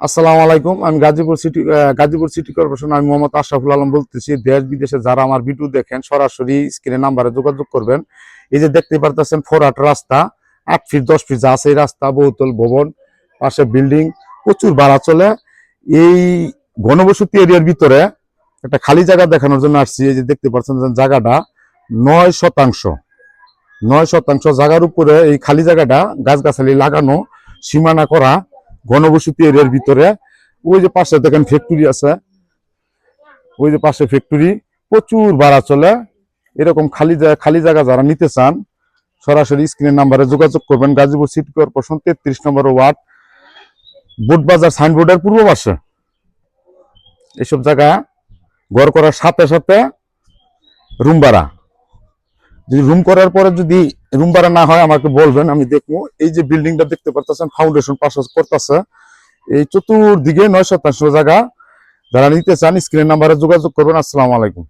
আসসালামু আলাইকুম। আমি গাজীপুর সিটি কর্পোরেশন। আমি মোহাম্মদ আশরাফুল আলম বলতেছি। দেশ বিদেশে যারা আমার ভিডিও দেখেন সরাসরি স্ক্রিনে নাম্বারে যোগাযোগ করবেন। এই যে দেখতে পারতেছেন 4-8 রাস্তা, 8 ফিট 10 ফিট যা আছে এই রাস্তা, বহুতল ভবন, পাশে বিল্ডিং, প্রচুর ভাড়া চলে। এই ঘনবসতি এরিয়ার ভিতরে একটা খালি জায়গা দেখানোর জন্য আসছি। এই যে দেখতে পাচ্ছেন জায়গাটা 9 শতাংশ, 9 শতাংশ জায়গার উপরে এই খালি জায়গাটা গাছগাছালি লাগানো, সীমানা করা, ঘনবসতি এরিয়ার ভিতরে। ওই যে পাশে দেখেন ফ্যাক্টরি আছে, ওই যে পাশে ফ্যাক্টরি, প্রচুর ভাড়া চলে। এরকম খালি জায়গা যারা নিতে চান সরাসরি স্ক্রিনের নাম্বারে যোগাযোগ করবেন। গাজীপুর সিটি কর্পোরেশন 33 নম্বর ওয়ার্ড, বোটবাজার সাইনবোর্ডের পূর্ব পাশে। এইসব জায়গা ঘর করার সাথে সাথে রুম ভাড়া, যদি রুম করার পরে যদি রুম ভাড়া না হয় আমাকে বলবেন, আমি দেখবো। এই যে বিল্ডিংটা দেখতে পারতেছেন, ফাউন্ডেশন পাশ করতেছে। এই চতুর্দিকে 9 শতাংশ জায়গা। যারা নিতে চান স্ক্রিনের নাম্বারে যোগাযোগ করবেন। আসসালামু আলাইকুম।